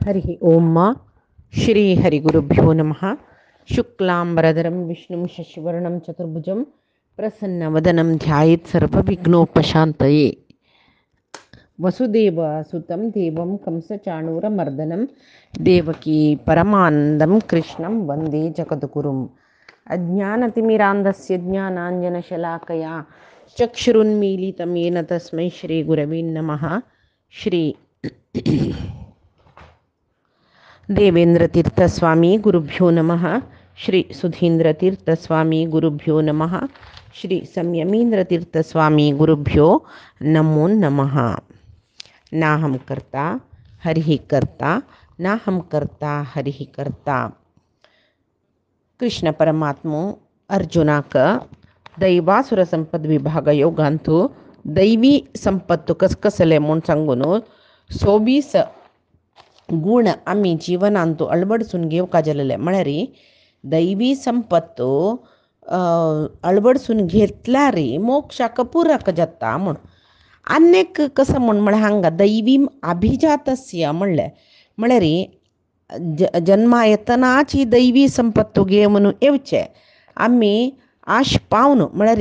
हरि ओम श्री हरिगुरुभ्यो नमः। शुक्लांबरधरं विष्णुं शशिवर्णं चतुर्भुजं प्रसन्नवदनं ध्यायेत् सर्वविघ्नोपशान्तये। वसुदेवसुतं देवं कंसचाणूरमर्दनं देवकी परमानन्दं कृष्णं वन्दे जगद्गुरुम्। अज्ञानतिमिरान्धस्य ज्ञानाञ्जनशलाकया चक्षुरुन्मीलितं येन तस्मै श्रीगुरवे नमः। श्री देवेंद्रतीर्थस्वामी गुरुभ्यो नमः। श्री सुधींद्रतीर्थस्वामी गुरुभ्यो नमः। श्री संयमींद्रतीर्थस्वामी गुरुभ्यो नमो नमः। नाहं कर्ता हरिः कर्ता नाहं कर्ता हरिः कर्ता. कृष्ण परमात्मो अर्जुनाक दैवासुर संपद विभाग योगांतू दैवी संपत्तू कसकसले म्हणून सांगून 24 गुण आम्ही जीवनांतू अळवडसून घेवका जालेले म्हळ्यार दैवी संपत्तू अळवडसून घेतल्यार मोक्षाक पुरक जाता म्हण. अनेक कसं म्हळ्यार हांगा दैवी अभिजातस्य म्हणले म्हळ्यार जन्मा येतनाची दैवी संपत्तू घे म्हणून येवचे. आम्ही आश पावन म्हळ्यार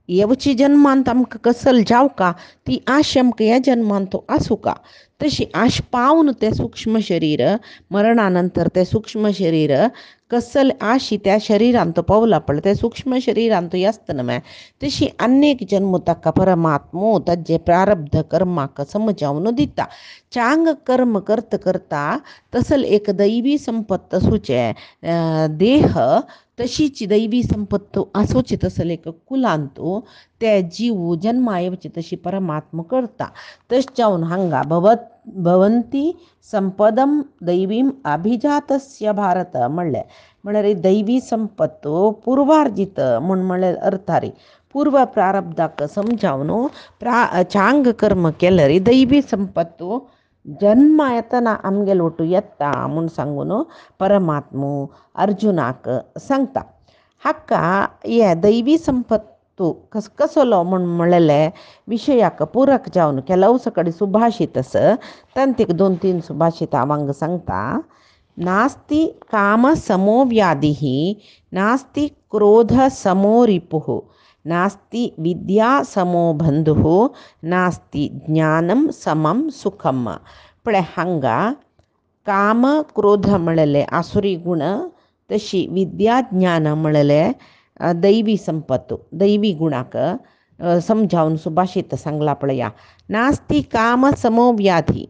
येवची जन्मांत आमकां कसल जावका ती आश आमकां ह्या जन्मांत आसूं का. तशी आश पावन तें सूक्ष्म शरीर मरणानंतर तें सूक्ष्म शरीर कसल आशी त्या शरीरांत पावला पळय तें सूक्ष्म शरीरांत आसतना माय तशी अनेक जन्म ताका परमात्मो ताजे प्रारब्ध कर्माक समजावन दिता. चांग कर्म करता करता तसल एक दैवी संपत्त आसूचे देह तशीच दैवी संपत्त आसूची तसल एक कुलांतू ते जीव जन्मा येवची तशी परमात्मा करता. तश जावन हांगा भवंती संपदम दैवीम अभिजातस्य भारत म्हणले म्हळ्यार दैवी संपत्तू पूर्वार्जित म्हळ्यार अर्थारी पूर्व प्रारब्धाक समजावन चांग कर्म केल्यार दैवी संपत्तू जन्मा येतना आमगेल ओटू येता म्हूण सांगून परमात्मो अर्जुनाक सांगता. हाका हे दैवी संपत्तू कसलो म्हूण म्हणलेले विशयाक पूरक जावन ಕೆಲವು कಡೆ सुभाषित तांतीक 2-3 सुभाषित हांव सांगता. नास्ति काम समो व्याधिः नास्ति क्रोध समो रिपुः नास्ति विद्या समो बंधुः नास्ति ज्ञानम समम सुखम. पण हांगा काम क्रोध म्हणले आसुरी गुण तशी विद्या ज्ञान म्हणले दैवी संपत्तू दैवी गुणाक समजावून सुभाषित सांगला पळया. नास्ति काम समो व्याधी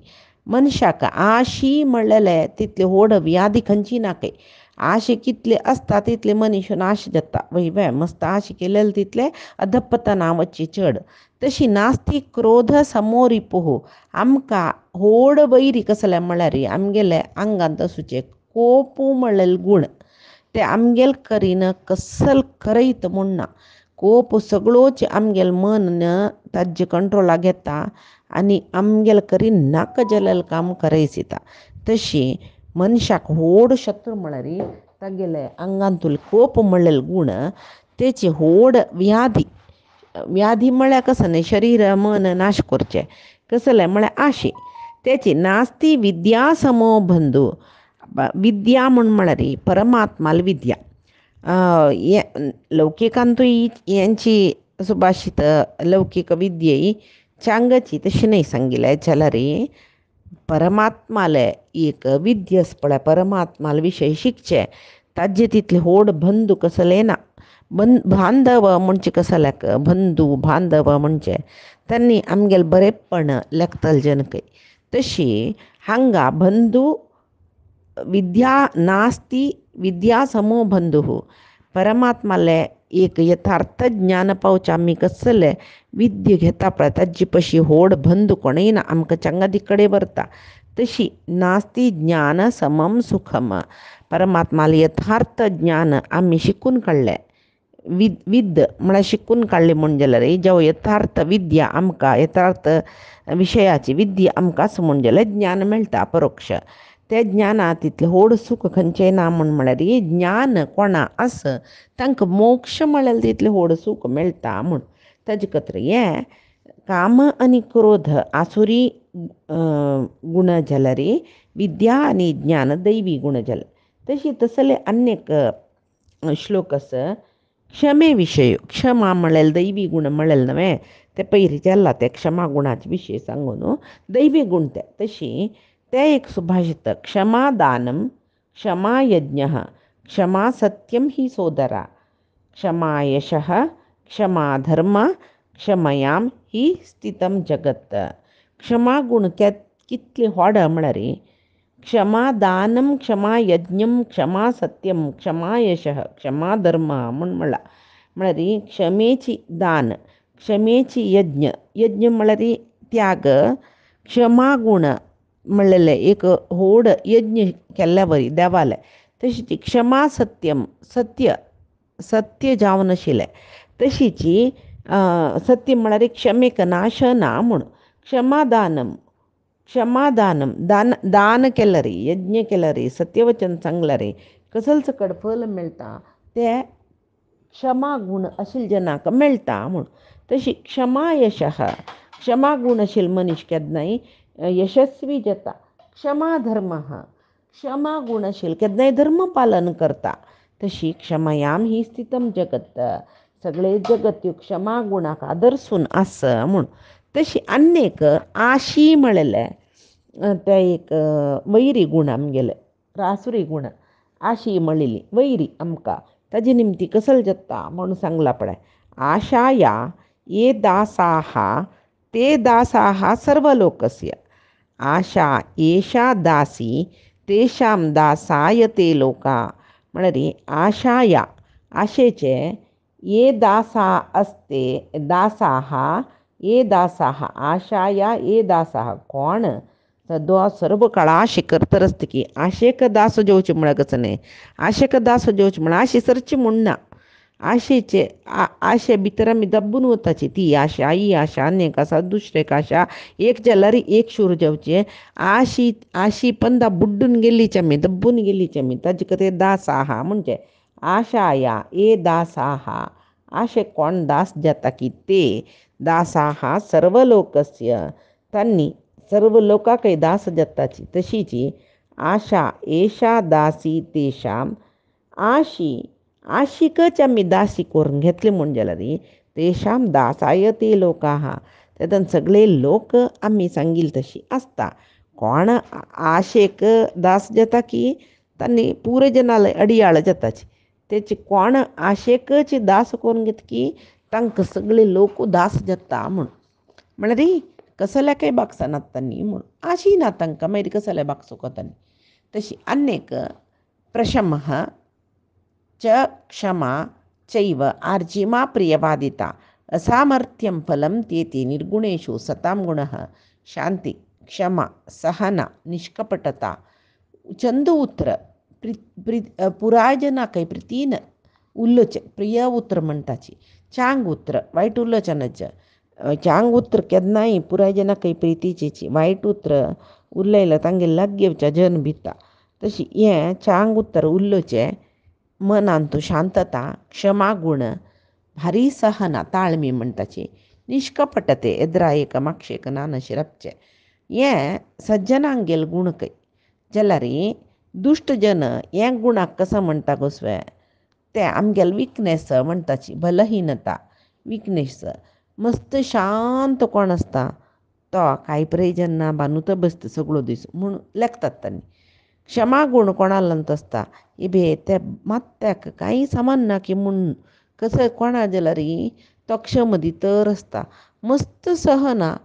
मनशाक आशी म्हणलेले तितले व्हड व्याधी खंयची नाकय. आशे कितले आसता तितले मनीस नाश जाता वय मस्त आशे केलेले तितले अधपतना वच्ची चड. तशी नास्ति क्रोध समो रिपुः आमकां व्हड वैरी कसले म्हळ्यार आमगेले आंगांत आसूचे कोपू म्हणलेले गुण ते आमगेल करीन कसल करयत म्हूण ना. कोप सगळोच आमगेल मन ताजे कंट्रोलाक घेता आनी आमगेल करी नाका जालेलें काम करयस येता. तशी मनशाक व्हड शत्रू म्हळ्यार तागेले आंगांतूल कोप म्हणलेले गुण तेची व्हड व्याधी. व्याधी म्हळ्यार कसं न्ही शरीर मन नाश करचे कसले म्हळ्यार आशे तेची. नास्ति विद्या समो बंधू विद्या म्हळ्यार परमात्माल विद्या. लौकिकांतूय यांची सुभाषित लौकिक विद्ये चांगची तशी नाही सांगिले जाल्यार परमात्माले एक विद्यस पळय परमात्माल विशय शिकचे ताजे तितले व्हड बंधू कसले ना. बांधव म्हणजे कसल्याक बंधू बांधव म्हणजे त्यांनी आमगेल बरेपण लेखतल जनकय. तशी हांगा बंधू विद्या नास्ति विद्या समो बंधुः परमात्माले एक यथार्थ ज्ञान पावचे आमी कसले विद्य घेता पळय ताजी पशी व्हड बंधू कोणय ना आमकां चांगदी कडेन व्हरता. तशी नास्ति ज्ञान समम सुखम परमात्माले यथार्थ ज्ञान आमी शिकून काडले. विद्य म्हळ्यार शिकून काडली म्हण जाल्यार जेव यथार्थ विद्या आमकां यथार्थ विशयाची विद्या आमकां आसा म्हण जाल्यार ज्ञान मेळटा परोक्ष. ते ज्ञाना तितलें व्हड सूख खंयचेंय ना म्हळ्यार ज्ञान कोणा आस तांकां मोक्ष म्हळ्यार तितलें व्हड सूख मेळटा म्हूण. ताजे खातीर हें काम आनी क्रोध आसुरी गुण जाल्यार विद्या आणि ज्ञान दैवी गुण जल. तसले अनेक श्लोक असं क्षमेविषयी क्षमा म्हणेल दैवी गुण म्हणेल नव्हे ते पयरी जेल्ला ते क्षमा गुणाचे विषय सांगून दैवी गुण ते तशी ते एक सुभाषित क्षमादानम क्षमा यज्ञ क्षमा सत्यम ही सोदरा क्षमा यशः क्षमा धर्म क्षमयाम ही स्थितम जगत. क्षमा गुण कितले व्हड म्हळ्यार क्षमा दानम क्षमा यज्ञम क्षमा सत्यम क्षमा यशः क्षमा धर्म म्हणला म्हळ्यार क्षमेची दान क्षमेची यज्ञ यज्ञ म्हळ्यार त्याग क्षमा गुण म्हणलेले एक व्हड यज्ञ केल्ल्या बरी देवाले. तशीच क्षमा सत्यम सत्य सत्य जावन आशिल्लें तशीची सत्य म्हळ्यार क्षमेक नाश ना म्हूण क्षमादानम क्षमादानम दान केलं रे यज्ञ केलं रे सत्यवचन सांगलं रे कसलं सकट फल मेळटा ते क्षमा गुण आशिल्ल्या जनाक मेळटा म्हूण. तशी क्षमा यशः क्षमा गुण आशिल्लो मनीस केन्नाय यशस्वी जाता. क्षमा धर्म क्षमा गुण आशिल्लो केन्नाय धर्म पालन करता. तशी क्षमयाम ही स्थितम जगत सगळे जगत ह्यो क्षमा गुणाक आदर्सून आस म्हूण. तशी अनेक आशी म्हणलेले ते एक वैरी गुण आमगेले रासुरी गुण आशी म्हणलेली वैरी आमकां ताजे निमती कसलं जाता म्हणून सांगला पळय. आशाया ये दासाः ते दासाः सर्वलोकस्य आशा येषा दासी तेषां दासाय ते लोका म्हळ्यार आशाया आशेचे ये दासा असते दासाः ये दासाः आशाया ये दासाः कोण सद्वा सर्व काळ आशे करतर असते की आशेक दास जेवचे म्हळ्या कसं नाही आशेक दास जेवचे म्हळ्या आशे सरची म्हूण ना आशेचे आशे भितर आमी दब्बून वताची ती आशा ही आशा अनेक आसा दुसरेक आशा एक जाल्यार एक शूर जेवचे आशी पंदा बुड्डून गेल्लीची आमी दब्बून गेल्लीची आमी ताजे खातीर दास आहा म्हणजे आशाया ए दास आहा आशे कोण दास जाता की ते दास आहा सर्व लोकस्य तांणी सर्व लोकांकय दास जाताची. तशीची आशा येषा दासी तेषां आशीकच आमी दासी करून घेतली म्हूण जाल्यार तेषां दासाय ते लोक आहा तेदन सगळे लोक आमी सांगिल तशी आसता. कोण आशेक दास जाता की तांणी पुरे जनाले अडियाळ जाताची. तेचे कोण आशेकच दास करून घेता की तांकां सगळे लोक दास जाता म्हूण म्हळ्यार कसल्याकय बागसा नासतानी म्हूण आशी ना तांकां मागीर कसल्या बागसो कोतानी. तशी अनेक प्रशमः च क्षमा चैव आर्जिमा प्रियबाधिता असामर्थ्यं फलं तेति निर्गुणेषु सतां गुणः शांती क्षमा सहना निष्कपटता चंद उतर पुरायजनाकय प्रितीन उल्लोच प्रिय उतर म्हणटाची चांग उतर वायट उल्लोचनाच चांग उतर केन्नाय पुरायजनाकय प्रितीचेची वायट उतर उरलेलं तांगे लाग्यवच्या जन भिता. तशी हें चांग उतर उल्लोचे मनांतू शांतता क्षमा गुण भारी सहना ताळमी म्हणटाची निष्कपटते एद्रा एक माक्षेक नान शिरपचे हें सज्जनांगेल गुण कय जाल्यार दुश्ट जन हें गुणाक कसं म्हणटा गोसवे ते आमगेल विकनेस म्हणटाची बलहीनता विकनेस. मस्त शांत कोण आसता तो कांय पळय जेन्ना बांदूत बसता सगळो दीस म्हूण लेखतात तांणी. क्षमा गुण कोणालांत आसता इबे ते मात्याक कांय सामान ना की म्हूण कसं कोणा जाल्यार तो क्षम दितर आसता मस्त सहना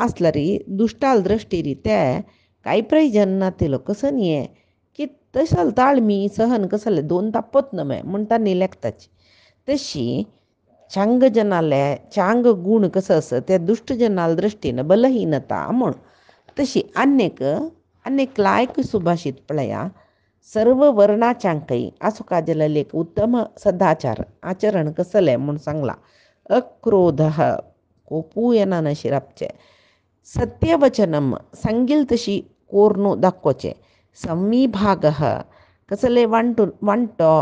आसल्यार दुश्टाल दृश्टीर ते कांय पळय जेन्ना तेलो कसं न्ही की तशें ताळमी सहन कसले दोन तापत नमे म्हूण तांणी लेखताची. तशी चांग जनाले चांग गुण कसं असं ते दुश्ट जनाल दृश्टीन बलहीनता म्हूण. तशी अनेक लायक सुभाषित पळया सर्व वर्णाच्यांकय आसो का जाल्यार लेख उत्तम सदाचार आचरण कसलें म्हूण सांगला. अक्रोधः कोपू येना न शिरपचे सत्यवचनम सांगील तशी कोरनू दाखोवचे संविभागः कसले वांटो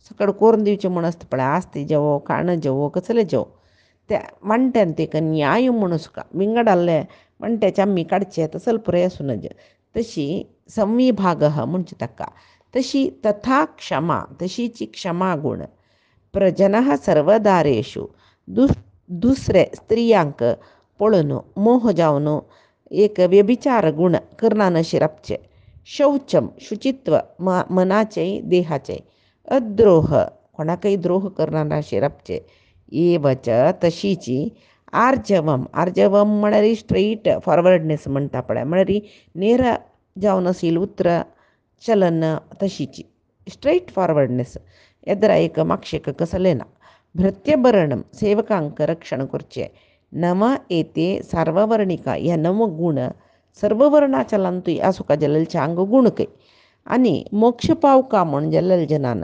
सकड कोरून दिवचे म्हूण आसता पळय आस्ती जेवो खाण जेवो कसले जेवो त्या वांट्यान तेका न्याय म्हणून सुका विंगडाल्ले वांट्याचे आमी काडचे तसल पुराय आसूं नज. तशी संविभाग म्हणजे ताका तशी तथा क्षमा तशीची क्षमा गुण प्रजन सर्वदारेषु दुसरे स्त्रियांक पळून मोह जावन एक व्यभिचार गुण करना शिरपचे शौचम शुचित्व मनाचे देहाचे अद्रोह कोणाकही द्रोह करणारा शिरपचे एवच तशीची आर्जवम आर्जवम म्हळ्यार स्ट्रेट फॉरवर्डनेस म्हणटा पळय म्हळ्यार नेर जावन असेल उतर चलन तशीची स्ट्रेट फॉरवर्डनेस एदरा एक माक्षेक कसले ना भृत्यभरणम सेवकांक रक्षण करचे नम येते सार्ववर्णिका ह्या नव गुण सर्व वर्णाचलांतूय आसुका जल्ललचे अंग गुण कै आणि मोक्ष पावका म्हण जल्लल जनान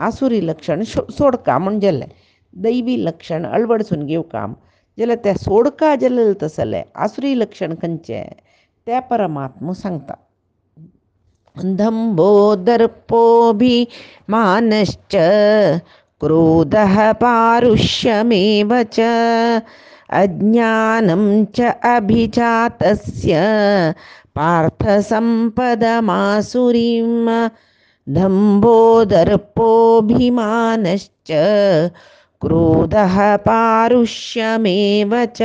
आसुरी लक्षण सोडका म्हण जल्ले दैवी लक्षण अळवडसून घेऊ काम जाल्यार त्या सोडका जल्लल तसले आसुरी लक्षण खंयचे त्या परमात्म सांगता दंभो दर्पोऽभिमानश्च क्रोधः पारुष्यमेव च अज्ञानं च अभिजातस्य पार्थसम्पदमासुरीं दंभो दर्पोऽभिमानश्च क्रोधः पारुष्यमेव च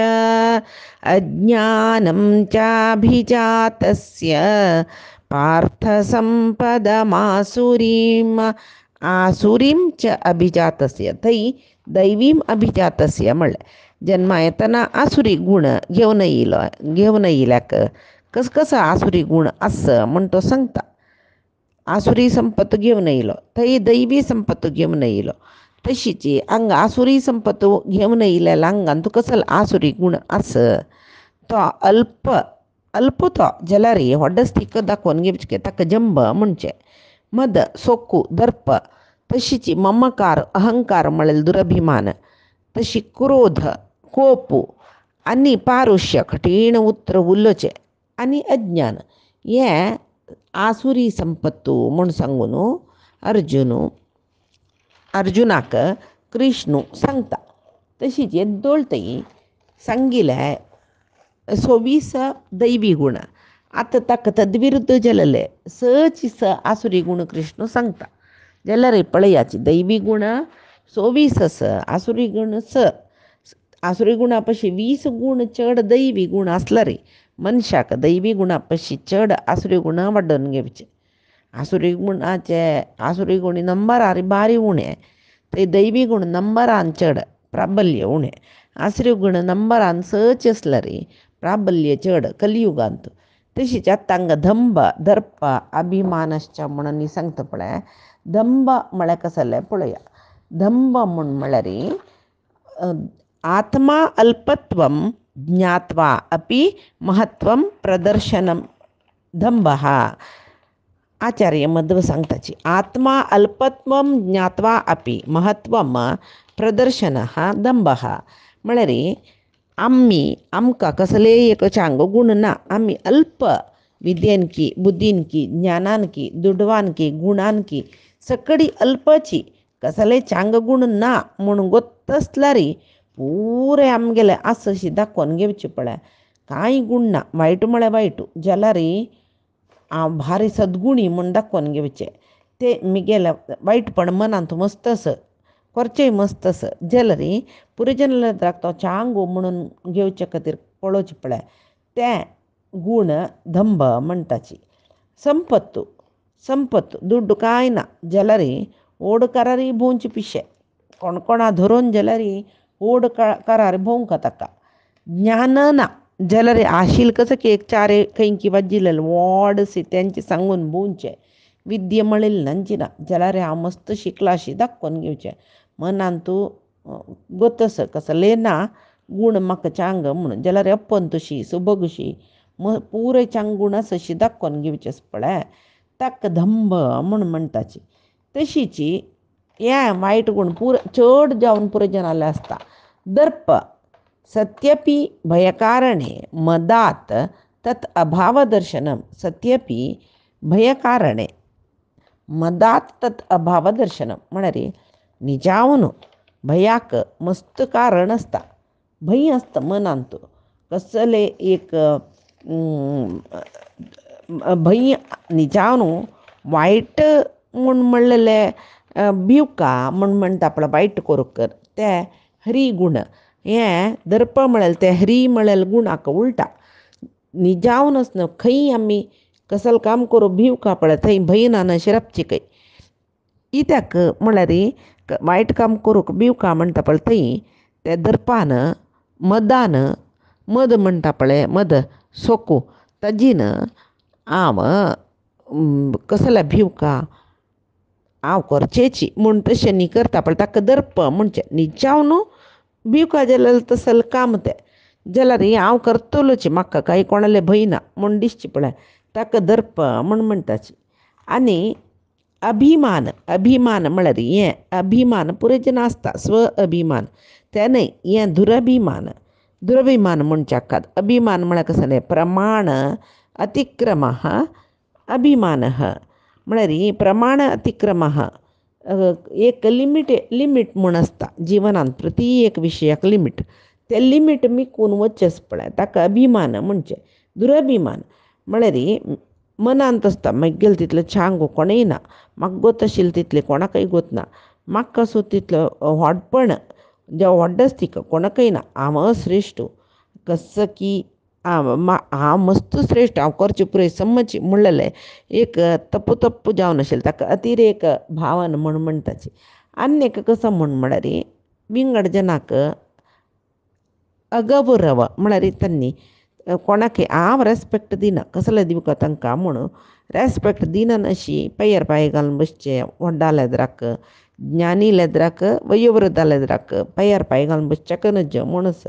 अज्ञानं चाभिजातस्य पार्थसम्पदमासुरीं आसुरीं च अभिजातस्य थंय दैवीम अभिजातस्य म्हणलें जन्मा येतना आसुरी गुण घेवन येयल्याक कसो आसुरी गुण आस म्हण तो सांगता आसुरी संपत घेवन येयलो थंय दैवी संपत घेवन येयलो तशीची हांग आसुरी संपत घेवन येयल्या हांगान तुका कसलो आसुरी गुण आस तो अल्प तो जाल्यार व्हडस तिक दाखोवन घेवचे ताका जंब म्हणचे मद सोकू दर्प तशीची ममकार अहंकार म्हळ्यार दुरभिमान तशी क्रोध कोप आनी पारुष्य कठीण उतर उलोवचें आनी अज्ञान हें आसुरी संपत्तू म्हूण सांगून अर्जुनाक कृष्ण सांगता तशीच येद्दोळतय सांगिल्ले 26 दैवी गुण आतां ताका तद्विरुद्ध जालेले स आसुरी गुण कृष्ण सांगता जाल्यार पळयाची दैवी गुण 26 आसुरी गुण आसुरी गुणा पशी 20 गुण चड दैवी गुण आसला रे मनशाक दैवी गुणा पशी चड आसुरी गुण वाडोवन घेवचे आसुरी गुणी नंबरार बारी उणें थंय दैवी गुण नंबरान चड प्राबल्य उणें आसुरी गुण नंबरान सच आसला रे प्राबल्य चड कलियुगांत तशीच आतां हांगा दंभ दर्प अभिमानश्च म्हणून सांगता पळय दंभ म्हळ्यार कसले पळया दंभ म्हळ्यार आत्मा अल्पत्वं ज्ञात्वा अपि महत्त्वं प्रदर्शनं दंभः आचार्य मध्व सांगताची आत्मा अल्पत्वं ज्ञात्वा अपि महत्त्वं प्रदर्शनः दंभः म्हळ्यार आमकां कसले एक चांग गुण ना आमी अल्प विद्येनकी बुद्धीनकी ज्ञानानकी दुडवानकी गुणानकी सकडी अल्पची कसले चांग गुण ना म्हणून गोत्त आसल्यार पुरे आमगेले आस अशी दाखोवन घेवची पळय कांय गुण ना वायट म्हळ्यार वायट जाल्यार हांव भारी सद्गुणी म्हूण दाखोवन घेवचे ते मिगेले वायटपण मनांत मस्त आस करचेय मस्त आस जाल्यार पुरे जनलाक तो चांगो म्हणून घेवचे खातीर पळोवचे पळय ते गुण दंभ म्हणटाची संपत्त दुड्ड कांय ना जाल्यार ओडकारारी भोंवचे पिशे कोणा धरून जाल्यार ओडकारार भोंवका ताका ज्ञान ना जाल्यार आशिल कसो की एक चार खंयकी वाजिल्ले व्हडशी तेंचे सांगून भोंवचे विद्य मळिल्ली नांची ना जाल्यार हांव मस्त शिकला अशी दाखोवन घेवचें मनान तूं गोतस कसले ना गुण म्हाका चांग म्हणून जाल्यार अप्पन तशी सुबगशी पुरे चांग गुण आसा अशी दाखोवन घेवचें पळय ताका दंभ म्हूण म्हणटाची तशीची हे वायट गुण चड जावन पुरे जनाले आसता दर्प सत्यपि भयकारणे मदात तत् अभावदर्शनम सत्यपि भयकारणे मदात तत् अभावदर्शनम म्हळ्यार निजावन भयाक मस्त कारण आसता भंय आसता मनांत कसले एक भंय निजाव न्हू वायट म्हूण म्हणलेले भिवका म्हूण म्हणटा पळय वायट करूंक कर ते हरी गूण हें दर्प म्हळ्यार ते हरी म्हळ्यार गुणाक उलटा निजावनच न्हू खंय आमी कसल काम करूं भिवका पळय थंय भंय शिरपची खंय कित्याक म्हळ्यार वायट काम करूंक भिवका म्हणटा पळय थंय ते दर्पान मदान मद म्हणटा पळय मद सोकू ताजीन हांव कसल्या भिवका हांव करचेची म्हूण तशें न्ही करता पळय ताका दर्प म्हणचें निजाव न्हू भिवका जाल्यार तसल काम तें जाल्यार हांव करतलोची म्हाका कांय कोणाले भंय ना म्हूण दिसचें पळय ताका दर्प म्हूण म्हणटाची आनी अभिमान अभिमान म्हळ्यार हें अभिमान पुरेच नासता स्व अभिमान तें न्हय हें दुरभिमान म्हणच्याकात अभिमान म्हळ्यार कसलें प्रमाण अतिक्रम अभिमान म्हळ्यार प्रमाण अतिक्रम एक लिमीट म्हूण आसता जिवनांत प्रती एक विशयाक लिमीट तें लिमीट मिकून वचचेच पळय ताका अभिमान म्हणचें दुरभिमान म्हळ्यार मनांत आसता म्हाका गेल तितलें छांग कोणेय ना म्हाका गोत आशिल्लें तितलें कोणाकय गोत ना म्हाका कसो तितलो व्हडपण जे व्हडस्तीक कोणाकय ना हांव श्रेश्ठ कसं की हांव मस्त श्रेश्ठ हांव करचें पुरय सम्मची म्हणलेलें एक तप्प जावन आशिल्लें ताका अतिरेक भावन म्हूण म्हणटाची आनी एक कसो म्हळ्यार विंगड जनाक अगौरव म्हळ्यार तांणी कोणाकय हांव रेस्पेक्ट दिना कसलें दिवका तांकां म्हणून रेस्पेक्ट दिना अशी पांयार पांय घालून बसचें व्हड्डा लेद्राक ज्ञानी लेद्राक वयोवृद्धा लेद्राक पांयार पांय घालून बसचें नज म्हणूस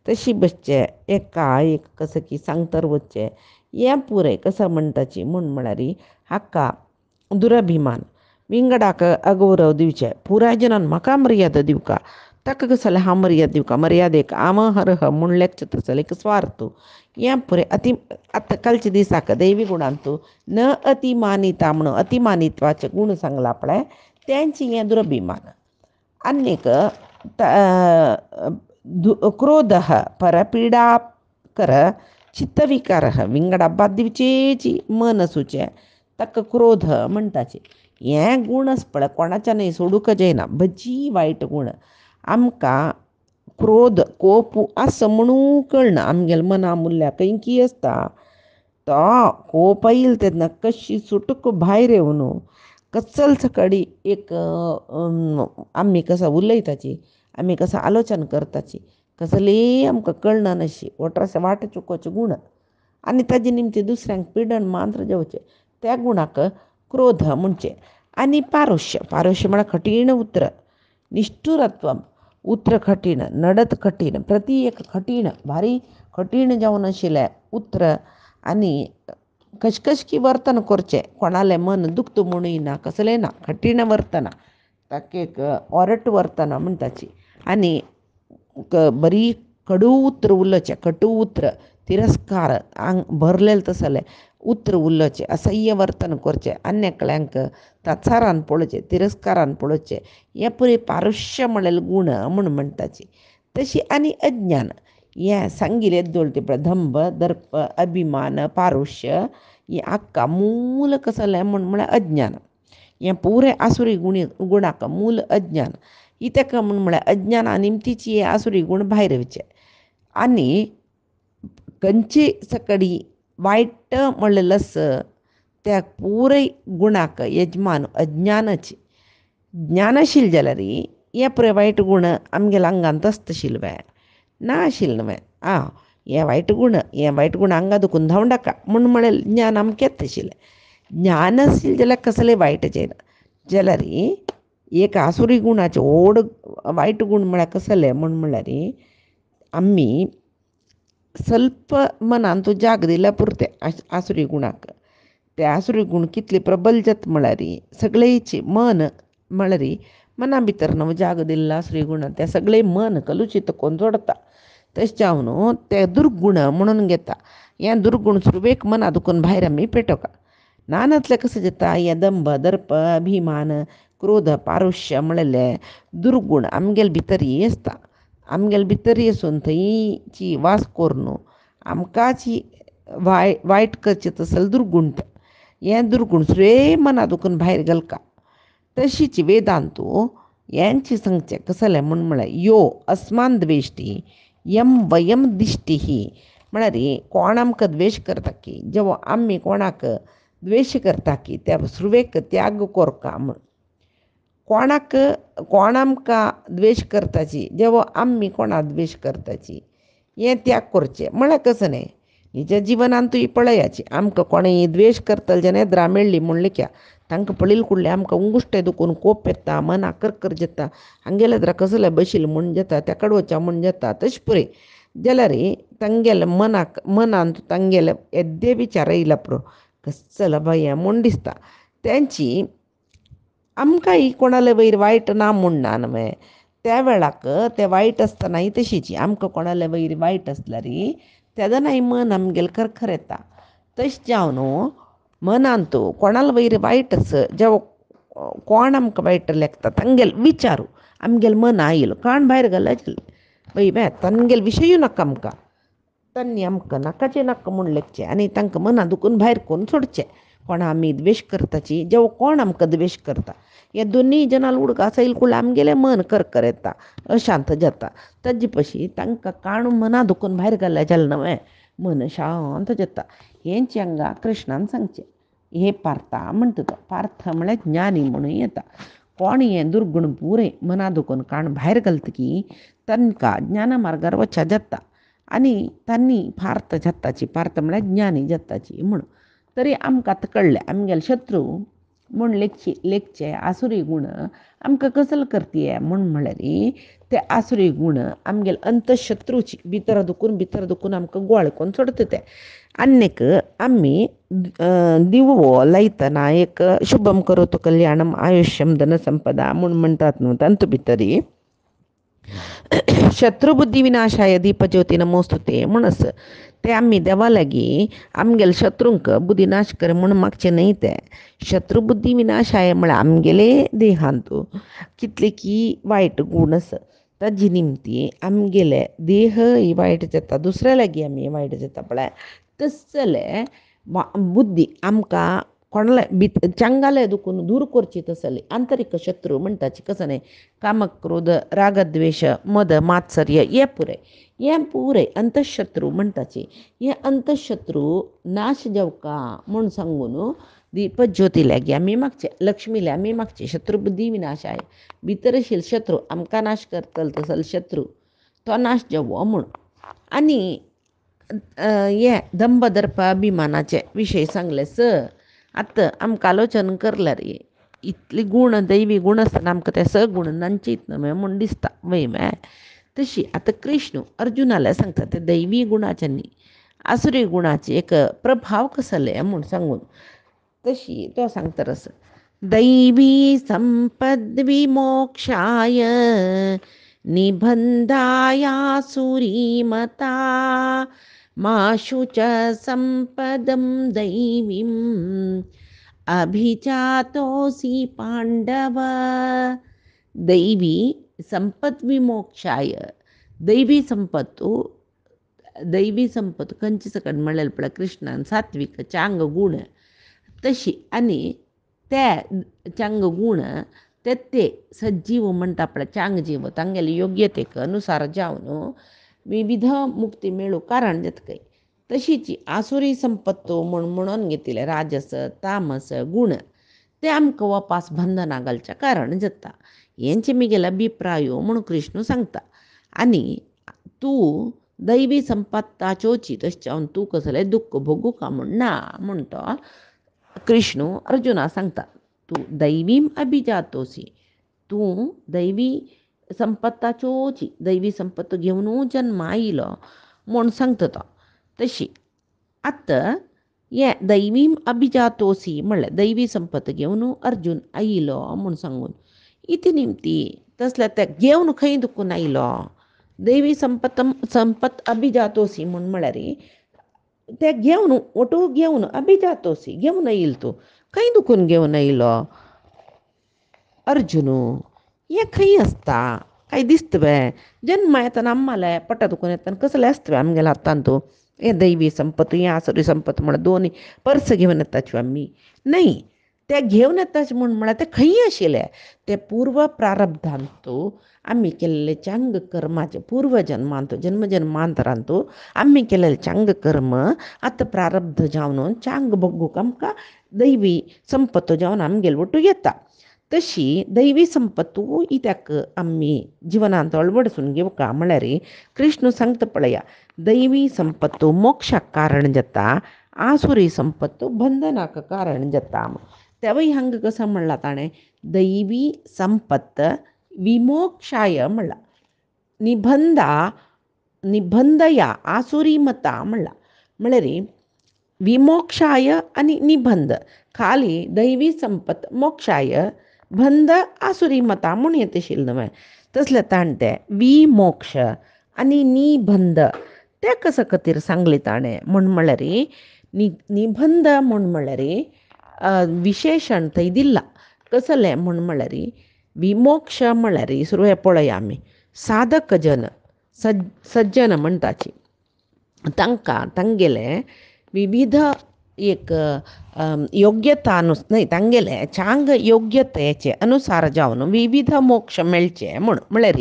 तशी बसचें एका एक कसं की सांगतर वचचें हें पुरय कसं म्हणटाची म्हळ्यार हाका दुरभिमान विंगडाक अगौरव दिवचें पुराय जनान म्हाका मर्यादा दिवका ताका कसलें हांव मर्यादा दिवका मर्यादेक हांव हरह म्हूण लेखचें तसलें एक स्वार्थ हें पुरय आतां कालच्या दिसाक दैवी गुणांतू न अतिमानिता म्हणून अतिमानित्वाचे गूण सांगला पळय तेंची हें दुरभिमान आनीक क्रोध परपीडाकर चित्तविकार विंगडा बाद दिवचेची मन आसूचें ताका क्रोध म्हणटाचे हें गूण आस पळय कोणाच्यानय सोडूंक जायना भजी वायट गूण आमकां क्रोध कोप आसा म्हणू कळना आमगेल्या मना मुल्ल्या कैंकी आसता तो कोप येयला तेन्ना कशी सुटूक भायर येवन कसल सकाळी एक आमी कसो उलयताची आमी कसो आलोचन करताची कसली आमकां कळना नशी वट्रासे वाट चुकोवचे गूण आनी ताजे निमते दुसऱ्यांक पिडण मांत्र जेवचें त्या गुणाक क्रोध म्हणचें आनी पारुश्य म्हळ्यार कठीण उतर निश्ठुरत्व उतर कठीण नडत कठीण प्रती एक कठीण भारी कठीण जावन आशिल्लें उतर आनी कशकशकी वर्तन करचें कोणालें मन दुखता म्हणूय ना कसलें ना कठीण वर्तना ताका एक ओरट वर्तना म्हणटाची आनी बरी कडू उतर उलोवचें कटू उतर तिरस्कार भरलेलें तसलें उतर उलोवचें असह्य वर्तन करचें आन्यकल्यांक ताचारान पळोवचें तिरस्कारान पळोवचें हें पुरी पारुश्य म्हणलेलें गूण म्हूण म्हणटाची तशी आनी अज्ञान हें सांगिल्लें दोळटी पळय धंभ दर्प अभिमान पारुश्य हें आख्खा मूल कसलें म्हळ्यार अज्ञान हें पुरें आसुरी गुणाक मूल अज्ञान ही ताका म्हळ्यार अज्ञाना निमतीची हे आसुरी गूण भायर येवचे आनी खंयची सकडी वायट म्हणलेलस त्या पुराय गुणाक यजमान अज्ञानाची ज्ञान आशिल्लें जाल्यार हे पुराय वायट गूण आमगेल्या आंगांत आसतशिल्ले ना आशिल्लें न्हय हे वायट गूण आंगा दुखून धांवडाका म्हळ्यार ज्ञान आमकां येता आशिल्लें ज्ञान आशिल्लें जाल्यार कसलें वायट जायना जाल्यार एक आसुरी गुणाचें व्हड वायट गूण म्हळ्यार कसलें म्हळ्यार आमी स्वल्प मनांत जाग दिल्या पुरतें आसुरी गुणाक ते आसुरी गूण कितले प्रबल जाता म्हळ्यार सगळेची मन म्हळ्यार मना भितर न्हू जाग दिल्लो आसुरी गुण तें सगळें मन कलुशीत करून सोडता तशें जावन ते दुर्गुण म्हणून घेता हें दुर्गुण सुरवेक मना दुखून भायर आमी पेटोवका नानातलें कसं जाता हें दंभ दर्प अभिमान क्रोध पारुश्य म्हणलेलें दुर्गुण आमगेले भितरी आसता आमगेले भितरी आसून थंयची वास करून आमकांच ही वायट करचेत असल दुर्गुण हें दुर्गुण सगळे मना दुखून भायर घालका तशीच वेदांतू यांची सांगचे कसले म्हळ्यार यो अस्मान द्वेष्टी यम वयम दिश्टी म्हळ्यार कोण आमकां द्वेश करता की जेव्हा आम्ही कोणाक द्वेश करता की त्या सुरवेक त्याग कोरका म्हण कोण आमकां द्वेश करताची जेव्हा आम्ही कोणा द्वेश करताची हें त्याग करचें म्हळ्यार कसं न्ही निज जिवनांत तुवें पळयाची आमकां कोणें द्वेश करतले जेन्ना नेद्रा मेळ्ळी म्हणलें क्या तांकां पळयले कुडले आमकां उंगुश्टे दुखून कोप येता मना करकर जाता हांगेले जरा कसले बशिल्ले म्हूण जाता त्या कडवच्या म्हूण जाता तशें पळय जाल्यार तांगेले मनांत तांगेले येद्दे विचार येयला पुरो कसलो भय म्हूण दिसता तेंची आमकांय कोणाले वयर वायट ना म्हणना न्हय त्या वेळाक ते वायट आसतनाय तशीच आमकां कोणाले वयर वायट आसल्यार तेदनाय मन आमगेलें खरखर येता तशें जावन मनांत कोणाले वयर वायट आस जेवा कोण आमकां वायट लेखता तांगेले विचारू आमगेलें मना येयलो काण भायर घालचें वय बे तांगेले विशयूय नाका आमकां तांणी आमकां नाकाचें नाका म्हूण लेखचें आनी तांकां मना दुखून भायर करून सोडचें कोणा आमी द्वेश करताची जेवा कोण आमकां द्वेश करता हे दोनीय जनाल उडका सैल कुळ्ळें आमगेलें मन करकर येता अशांत जाता ताजे पशी तांकां काणून मना दुखून भायर घालें जालें न्हय मन शांत जाता हेंच हांगा कृष्णान सांगचें हे पार्था म्हणटा तो पार्थ म्हळ्यार ज्ञानी म्हणून येता कोण हें दुर्गुण पुरे मना दुखून काण भायर घालतकी तांकां ज्ञाना मार्गार वचचें जाता आनी तांणी पार्थ जाताची पार्थ म्हळ्यार ज्ञानी जाताची म्हूण तरी आमकां आतां कळ्ळें आमगेले शत्रू म्हूण लेखचे आसुरी गूण आमकां कसले करती म्हूण म्हळ्यार ते आसुरी गूण आमगेले अंतशत्रूची भितर दुखून आमकां गोळ करून सोडता ते आनीक आमी दिवो लायतना एक शुभम करोतु कल्याणम आयुष्यम धनसंपदा म्हूण म्हणटात न्हू तांतू भितर शत्रुबुद्धी विनाशाय दीपज्योती नमोस्तुते म्हणस ते आमी देवा लागीं आमगेले शत्रूंक बुद्धी नाश कर म्हूण मागचें न्हय ते शत्रुबुद्धी विनाशाय म्हळ्यार आमगेले देहांत कितलेकी वायट गूण आसा ताजे निमती आमगेले देह वायट जाता दुसऱ्या लागीं आमी वायट जाता पळय तसले बुद्धी आमकां कोणाले चांगाले दुखून दूर करची तसली आंतरीक शत्रू म्हणटाची कसं न्ही कामक क्रोध रागद्वेश मद मात्सर्य हे पुरे अंतशत्रू म्हणटाची हे अंतशत्रू नाश जावका म्हूण सांगून दीपज्योती लागीं आमी मागचे लक्ष्मीले आमी मागचे शत्रुबुद्धी विनाश आहे भितर आशिल्लो शत्रू आमकां नाश करतलो तसलो शत्रू तो नाश जावो म्हूण आनी हे दंभ दर्प अभिमानाचे विशय सांगले आतां आमकां आलोचन करल्यार इतले गूण दैवी गूण आसतना आमकां ते सगूण नांचीत न्हय म्हूण दिसता वय मे तशी आतां कृष्ण अर्जुनाले सांगता ते दैवी गुणाचे न्ही आसुरी गुणाचे एक प्रभाव कसले म्हूण सांगून तशी तो सांगता रस दैवी संपद विमोक्षाय निबंधायासुरीमता माशु च संपदं दैवीम् अभिजातोऽसि पांडव दैवी संपद विमोक्षाय दैवी संपत खंयची सकट म्हणलें पळय कृष्णान सात्विक चांग गूण तशी आनी ते चांग गूण ते सज्जीव म्हणटा पळय चांग जीव तांगेले योग्यतेक अनुसार जावन विविध मुक्ती मेळू कारण जातकय तशीच आसुरी संपत्तो म्हणून घेतिले राजस तामस गूण ते आमकां वापास बंधना घालच्या कारण जाता हेंचे मिगेल अभिप्रायो म्हणून कृष्ण सांगता आनी तूं दैवी संपत्ता चोवची तशें जावन तूं कसलें दुख्ख भोगू का म्हूण ना म्हूण तो कृष्ण अर्जुना सांगता तूं दैवीम अभिजातोसी तूं दैवी संपत्ता चोवची दैवी संपत्त घेवन जन्म आयलो म्हूण सांगता तो तशी आतां हे दैवीम अभिजातोसी म्हणल्यार दैवी संपत्त घेवन अर्जून आयलो म्हूण सांगून इथे निमती तसल्या ते घेवन खंय दुखून आयलो दैवी संपत अभिजातोसी म्हूण म्हळ्यार ते घेवन ओटू घेवन अभिजातोसी घेवन येयलो तूं खंय दुखून घेवन येयलो अर्जुन हे खंय आसता काय दिसता बे जन्म येतना आम्हाले पट्टा दुखून येतना कसले आसता बे आमगेल्या हातान तूं हे दैवी संपत्त हे आसुरी संपत्त म्हण दोन्ही पर्स घेवन येताच्यो आमी नाही. ते घेवन येताचे म्हळ्यार ते खंय आशिल्ले ते पूर्व प्रारब्धांतू आम्ही केलेले चांग कर्माचे पूर्व जन्मांतू जन्मजन्मांतरांतू आम्ही केलेले चांग कर्म आतां प्रारब्ध जावन चांग बग्गूक आमकां दैवी संपत्त जावन आमगेले वटू येता. तशी दैवी संपत्तू इत्याक आम्ही जिवनांत अळवडसून घेवका म्हळ्यार कृष्ण सांगता पळया, दैवी संपत्तू मोक्षाक कारण जाता, आसुरी संपत्तू बंधनाक कारण जाता. तेव्हाय हांगा कसं म्हणला ताणें दैवी संपत्त विमोक्षाय म्हणला, निबंधया आसुरी मता म्हणला. म्हळ्यार विमोक्षाय आनी निबंध खाली दैवी संपत मोक्षाय बंध आसुरी मता म्हूण येत आशिल्लें न्हय. तसलें ताण तें विमोक्ष आनी निबंध तें कसा खातीर सांगलें ताणें म्हळ्यार निबंध म्हळ्यार विशेशण थंय दिलां कसलें म्हळ्यार विमोक्ष म्हळ्यार सुरवें पळया आमी साधक जन सज्जन म्हणटाची तांकां तांगेले विविध एक योग्यता न्हय तांगेले चांग योग्यतेचे अनुसार जावन विविध मोक्ष मेळचे म्हळ्यार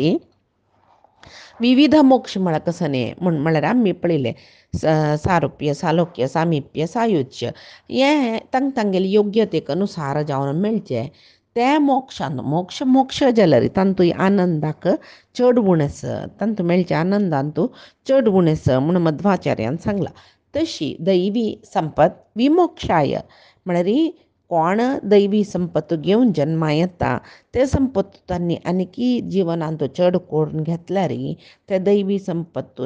विविध मोक्ष म्हळ्यार कसं न्ही म्हळ्यार आमी पळयलें सारुप्य सालोक्य सामिप्य सायुज्य हे तांगेले योग्यतेक अनुसार जावन मेळचे ते मोक्षान मोक्ष जाल्यार तांतूय आनंदाक चड उणेस तांतू मेळचे आनंदांतू चड उणेस म्हूण मध्वाचार्यान सांगलां. तशी दैवी संपत विमोक्षाय म्हळ्यार कोण दैवी संपत घेवन जन्मा येता ते संपत्त तांणी आनीकी जिवनांत चड करून घेतल्यार ते दैवी संपत्त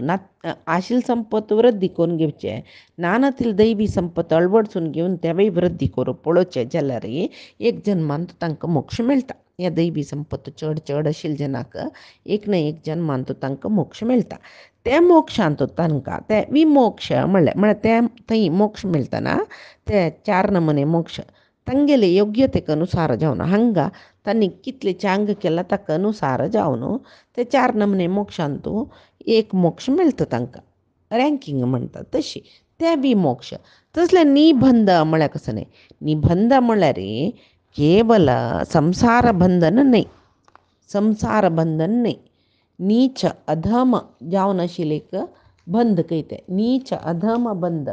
आशिल्ली संपत्त वृद्धी करून घेवचे नानातील दैवी संपत्त अळवडसून घेवन तेवय वृद्धी करून पळोवचे जाल्यार एक जन्मांत तांकां मोक्ष मेळटा. ह्या दैवी संपत्त चड आशिल्ल्या जनाक एक ना एक जन्मांत तांकां मोक्ष मेळटा. ते मोक्षांत तांकां ते विमोक्ष म्हळ्यार ते थंय मोक्ष मेळटना ते 4 नमुने मोक्ष तांगेले योग्यतेक अनुसार जावन हांगा तांणी कितले चांग केला ताका अनुसार जावन ते 4 नमुने मोक्षांतू एक मोक्ष मेळटा तांकां रँकींग म्हणटा तशी ते विमोक्ष. तसले निबंध म्हळ्यार कसं न्ही निबंध म्हळ्यार केवल संसार बंधन न्ही नीच अधम जावन आशिल्ले एक बंध कहते नीच अधम बंध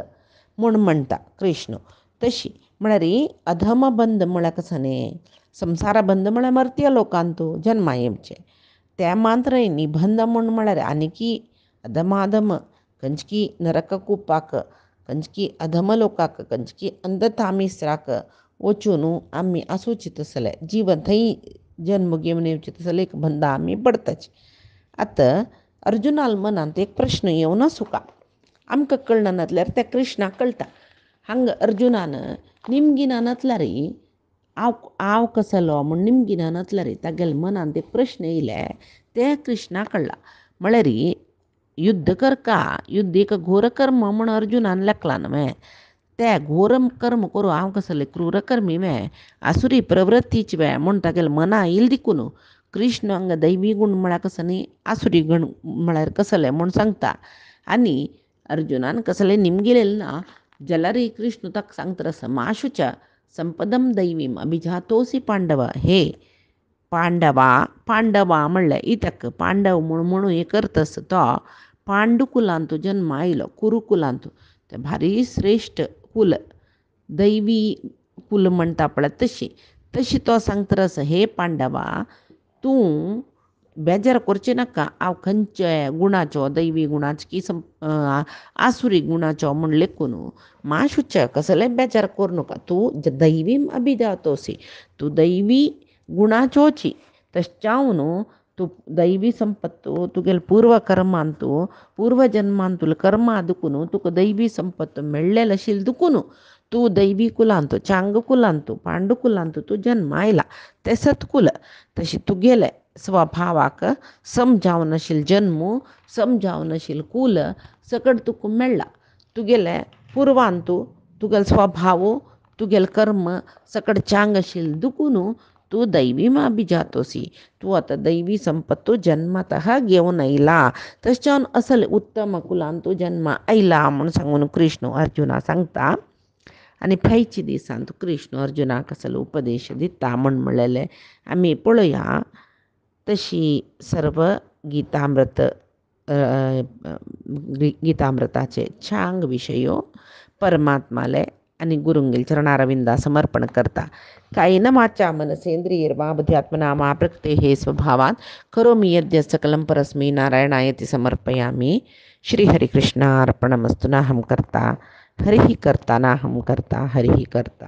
म्हूण म्हणटा कृष्ण. तशी म्हळ्यार अधम बंध म्हळ्यार कसं न्ही संसार बंध म्हळ्यार मर्त्य लोकांतू जन्मा येवचे ते मात्र निबंध म्हळ्यार आनीकी अधमाधम खंयची नरक कुपाक खंयची अधम लोकाक खंयची अंधतामिस्राक वचून आमी आसूचे तसले जीवन थंय जन्म घेवन येवचे तसले एक बंध आमी पडताचे. आतां अर्जुनाल मनांत एक प्रश्न येवन आसूं का आमकां कळना नासल्यार त्या कृष्णाक कळटा. हांगा अर्जुनान निमगिना नासल्यार हांव कसलो म्हूण निमगिना नासल्यार तागेले मनांत एक प्रश्न येयले ते कृष्णाक कळ्ळा. म्हळ्यार युध्द करता युध्द एक घोर कर्म म्हूण अर्जुनान लेखलां न्हय. ते घोर कर्म करूं हांव कसले क्रूर कर्मी आसुरी प्रवृत्तीचे म्हूण तागेले मना येयले देखून कृष्ण हांगा दैवी गूण म्हळ्यार कसं न्ही आसुरी गूण म्हळ्यार कसले म्हूण सांगता. आनी अर्जुनान कसले निमगिलेले ना जाल्यार कृष्ण ताका सांगता असं माशुच संपदम दैवीम अभिजातोसी पांडव हे पांडवा म्हणल्यार इतक पांडव म्हणून एक अर्थ आसा तो पांडुकुलांतू जन्म आयलो कुरुकुलांतू ते भारी श्रेश्ठ कुल दैवी कुल म्हणटा पळय तशी तो सांगता असं हे पांडवा तूं बेजार करचें नाका हांव खंयचे गुणाचो दैवी गुणाचो की आसुरी गुणाचो म्हूण लेखून माशुच कसले बेजार करूं नाका तूं दैवीम अभिजातोसी तूं दैवी गुणाचोची तशें तूं दैवी संपत्तू तुगेले पूर्व कर्मांतू पूर्व जन्मांतूल कर्मा दुखून तुका दैवी संपत्त मेळ्ळेले आशिल्ले दुखून तूं दैवी कुलांतू चांग कुलांतू पांडुकुलांतू तूं जन्म आयला ते सत्कुल. तशी तुगेले स्वभावाक समजावन आशिल्ले जन्म समजावन आशिल्ले कुल सकट तुका मेळ्ळा. तुगेले पुर्वांतू तुगेलो स्वभाव तुगेले कर्म सकट चांग आशिल्ले दुखून तू दैवी मा बी जातोसी, तू आता दैवी संपत्तो जन्मातः घेऊन आयला, तशान असल उत्तम कुलान तू जन्मा आयला म्हणून सांगून कृष्ण अर्जुना सांगता. आणि फायची दिसान तू कृष्ण अर्जुनाक असलो उपदेश दिता म्हण म्हणलेले आम्ही पळया. तशी सर्व गीतामृत गीतामृताचे छांग विषयो परमात्माले आणि गुरुंगेल चरणारविंदा समर्पण करता. कायेन वाचा मनसेंद्रियर्वा बुद्ध्यात्मना मा प्रकृते हे स्वभावात करोमि यद्यत् सकलं परस्मै नारायणायति समर्पयामि. श्रीहरिकृष्णार्पणमस्तु. नाहं कर्ता हरिः कर्ता, नाहं कर्ता हरिः कर्ता.